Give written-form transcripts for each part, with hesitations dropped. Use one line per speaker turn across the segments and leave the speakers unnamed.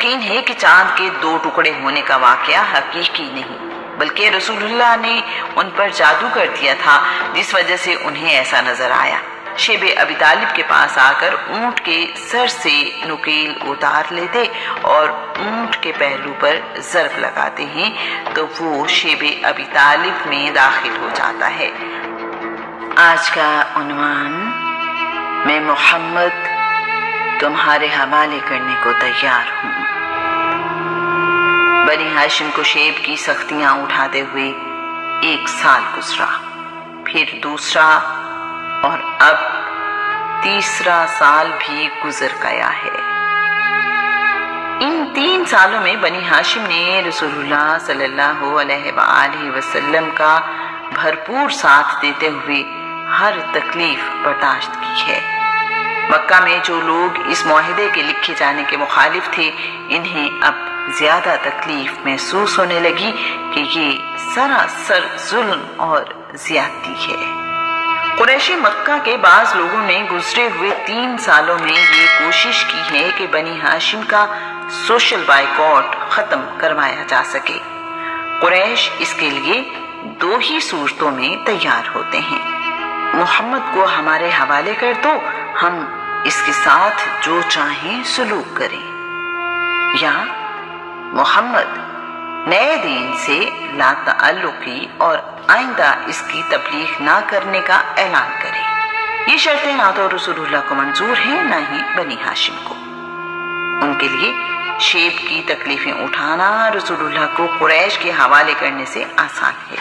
یقین ہے کہ چاند کے 2 ٹکڑے ہونے کا واقعہ حقیقی نہیں، بلکہ رسول اللہ نے ان پر جادو کر دیا تھا، جس وجہ سے انہیں ایسا نظر آیا۔ شیب ابی طالب کے پاس آ کر اونٹ کے سر سے نکیل اتار لیتے اور اونٹ کے پہلو پر ضرب لگاتے ہیں تو وہ شیب ابی طالب میں داخل ہو جاتا ہے۔ آج کا عنوان: میں محمد تمہارے حوالے کرنے کو تیار ہوں۔ بنی ہاشم کو شیب کی سختیاں اٹھاتے ہوئے 1 سال گزرا، پھر دوسرا اور اب تیسرا سال بھی گزر گیا ہے۔ ان 3 سالوں میں بنی ہاشم نے رسول اللہ صلی اللہ علیہ وآلہ وسلم کا بھرپور ساتھ دیتے ہوئے ہر تکلیف برداشت کی ہے۔ مکہ میں جو لوگ اس معاہدے کے لکھے جانے کے مخالف تھے، انہیں اب زیادہ تکلیف محسوس ہونے لگی کہ یہ سراسر ظلم اور زیادتی ہے۔ قریش مکہ کے بعض لوگوں نے گزرے ہوئے 3 سالوں میں یہ کوشش کی ہے کہ بنی ہاشم کا سوشل بائیکاٹ ختم کروایا جا سکے۔ قریش اس کے لیے 2 ہی صورتوں میں تیار ہوتے ہیں: محمد کو ہمارے حوالے کر دو، ہم اس کے ساتھ جو چاہیں سلوک کریں، یا محمد نئے دین سے لا تعلقی اور آئندہ اس کی تبلیغ نہ کرنے کا اعلان کرے۔ یہ شرطیں نہ تو رسول اللہ کو منظور ہیں نہ ہی بنی ہاشم کو۔ ان کے لیے شیب کی تکلیفیں اٹھانا رسول اللہ کو قریش کے حوالے کرنے سے آسان ہے۔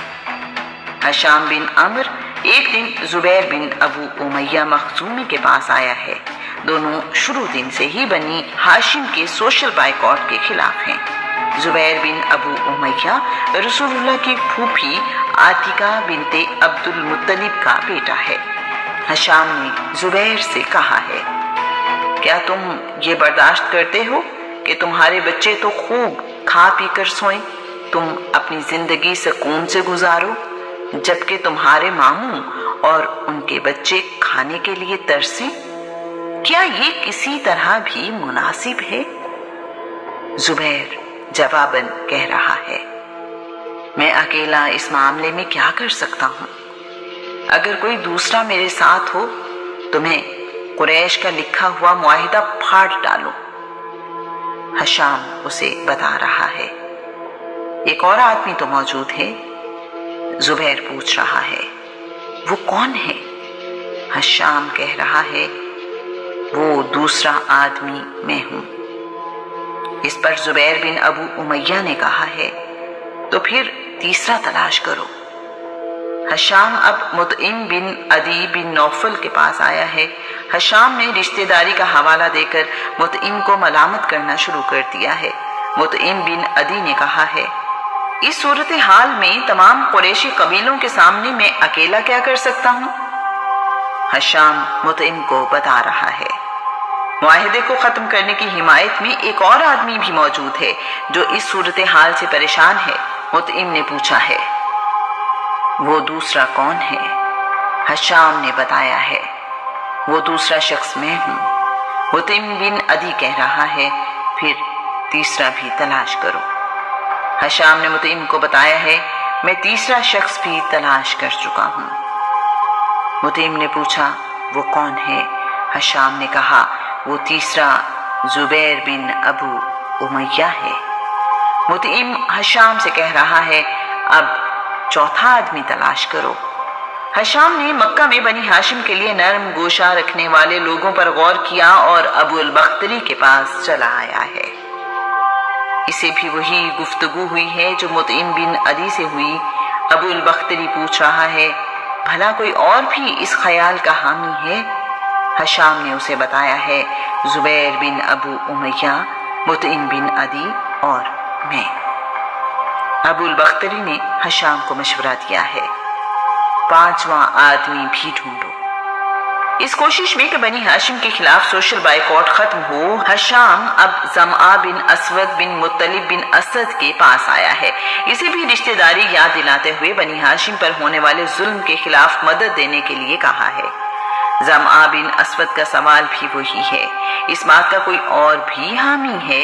ہشام بن عمر ایک دن زبیر بن ابو امیہ مخزومی کے پاس آیا ہے۔ دونوں شروع دن سے ہی بنی ہاشم کے سوشل بائیکاٹ کے خلاف ہیں۔ زبیر بن ابو امیہ رسول اللہ کی پھوپھی عاتکہ بنت عبد المطلب کا بیٹا ہے۔ ہشام نے زبیر سے کہا ہے، کیا تم یہ برداشت کرتے ہو کہ تمہارے بچے تو خوب کھا پی کر سوئیں، تم اپنی زندگی سکون سے گزارو، جبکہ تمہارے ماموں اور ان کے بچے کھانے کے لیے ترسیں؟ کیا یہ کسی طرح بھی مناسب ہے؟ زبیر جواباً کہہ رہا ہے، میں اکیلا اس معاملے میں کیا کر سکتا ہوں؟ اگر کوئی دوسرا میرے ساتھ ہو تو میں قریش کا لکھا ہوا معاہدہ پھاڑ ڈالوں۔ ہشام اسے بتا رہا ہے۔ ایک اور آدمی تو موجود ہے؟ زبیر پوچھ رہا ہے۔ وہ کون ہے؟ ہشام کہہ رہا ہے، وہ دوسرا آدمی میں ہوں۔ اس پر زبیر بن ابو امیہ نے کہا ہے، تو پھر تیسرا تلاش کرو۔ ہشام اب مطعم بن عدی بن نوفل کے پاس آیا ہے۔ ہشام نے رشتہ داری کا حوالہ دے کر مطعم کو ملامت کرنا شروع کر دیا ہے۔ مطعم بن عدی نے کہا ہے، اس صورتحال میں تمام قریشی قبیلوں کے سامنے میں اکیلا کیا کر سکتا ہوں؟ ہشام مطعم کو بتا رہا ہے، معاہدے کو ختم کرنے کی حمایت میں ایک اور آدمی بھی موجود ہے جو اس صورتحال سے پریشان ہے۔ مطعم نے پوچھا ہے، وہ دوسرا کون ہے؟ ہشام نے بتایا ہے، وہ دوسرا شخص میں ہوں۔ مطعم بن عدی کہہ رہا ہے، پھر تیسرا بھی تلاش کرو۔ ہشام نے مطعم کو بتایا ہے، میں تیسرا شخص بھی تلاش کر چکا ہوں۔ مطعم نے پوچھا، وہ کون ہے؟ ہشام نے کہا، وہ تیسرا زبیر بن ابو امیہ ہے۔ مطعم ہشام سے کہہ رہا ہے، اب چوتھا آدمی تلاش کرو۔ ہشام نے مکہ میں بنی ہاشم کے لیے نرم گوشہ رکھنے والے لوگوں پر غور کیا اور ابو البختری کے پاس چلا آیا ہے۔ اسے بھی وہی گفتگو ہوئی ہے جو مطعم بن عدی سے ہوئی۔ ابو البختری پوچھ رہا ہے، بھلا کوئی اور بھی اس خیال کا حامی ہے؟ ہشام نے اسے بتایا ہے، زبیر بن ابو امیہ، مطعم بن عدی اور میں۔ ابو البختری نے ہشام کو مشورہ دیا ہے، 5واں آدمی بھی ڈھونڈو۔ اس کوشش میں کہ بنی ہاشم کے خلاف سوشل بائیکاٹ ختم ہو، ہشام اب زمعہ بن اسود بن مطلب بن اسد کے پاس آیا ہے۔ اسے بھی رشتہ داری یاد دلاتے ہوئے بنی ہاشم پر ہونے والے ظلم کے خلاف مدد دینے کے لیے کہا ہے۔ زمعہ بن اسود کا سوال بھی وہی ہے، اس بات کا کوئی اور بھی حامی ہے؟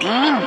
3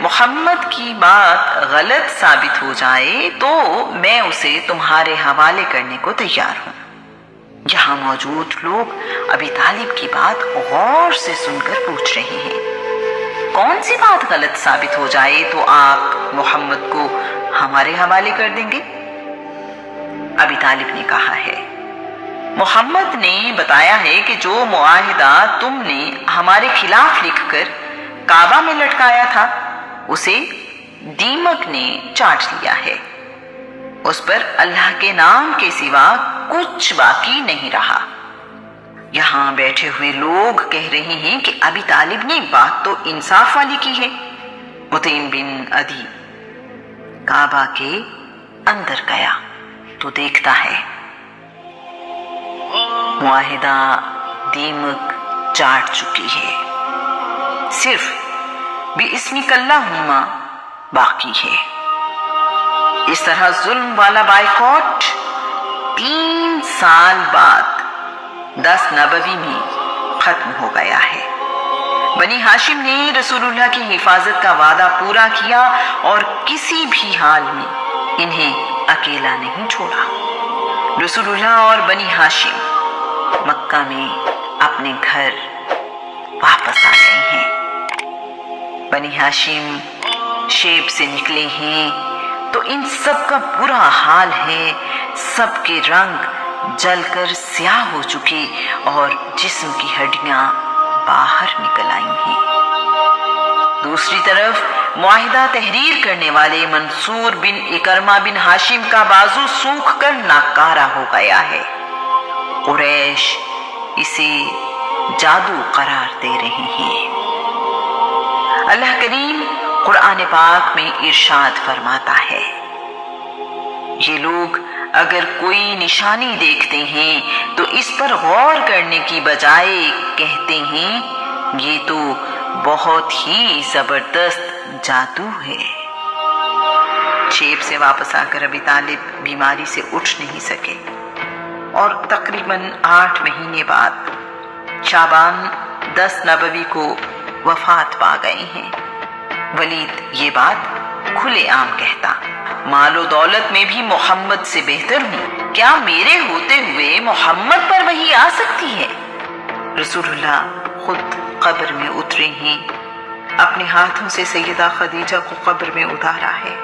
محمد کی بات غلط ثابت ہو جائے تو میں اسے تمہارے حوالے کرنے کو تیار ہوں۔ یہاں موجود لوگ ابی طالب کی بات غور سے سن کر پوچھ رہے ہیں، کون سی بات غلط ثابت ہو جائے تو آپ محمد کو ہمارے حوالے کر دیں گے؟ ابی طالب نے کہا ہے، محمد نے بتایا ہے کہ جو معاہدہ تم نے ہمارے خلاف لکھ کر کعبہ میں لٹکایا تھا اسے دیمک نے چاٹ لیا ہے، اس پر اللہ کے نام کے سوا کچھ باقی نہیں رہا۔ یہاں بیٹھے ہوئے لوگ کہہ رہے ہیں کہ ابی طالب نے بات تو انصاف والی کی ہے۔ متیم بن عدی کعبہ کے اندر گیا تو دیکھتا ہے معاہدہ دیمک چاٹ چکی ہے، صرف بِاسْمِكَ اللَّهُمَّ باقی ہے۔ اس طرح ظلم والا بائیکاٹ 3 سال بعد 10 نبوی میں ختم ہو گیا ہے۔ بنی ہاشم نے رسول اللہ کی حفاظت کا وعدہ پورا کیا اور کسی بھی حال میں انہیں اکیلا نہیں چھوڑا۔ رسول اللہ اور بنی ہاشم مکہ میں اپنے گھر واپس آ گئے ہیں۔ بنی ہاشم شیب سے نکلے ہیں تو ان سب کا برا حال ہے، سب کے رنگ جل کر سیاہ ہو چکے اور جسم کی ہڈیاں باہر نکل آئی ہیں۔ دوسری طرف معاہدہ تحریر کرنے والے منصور بن اکرمہ بن ہاشم کا بازو سوکھ کر ناکارہ ہو گیا ہے۔ قریش اسے جادو قرار دے رہے ہیں۔ اللہ کریم قرآن پاک میں ارشاد فرماتا ہے، یہ لوگ اگر کوئی نشانی دیکھتے ہیں تو اس پر غور کرنے کی بجائے کہتے ہیں یہ تو بہت ہی زبردست جادو ہے۔ شیب سے واپس آ کر ابی طالب بیماری سے اٹھ نہیں سکے اور تقریباً 8 مہینے بعد شعبان 10 نبوی کو وفات پا گئے ہیں۔ ولید یہ بات کھلے عام کہتا، مال و دولت میں بھی محمد سے بہتر ہوں، کیا میرے ہوتے ہوئے محمد پر وحی آ سکتی ہے؟ رسول اللہ خود قبر میں اترے ہیں، اپنے ہاتھوں سے سیدہ خدیجہ کو قبر میں اتارا ہے۔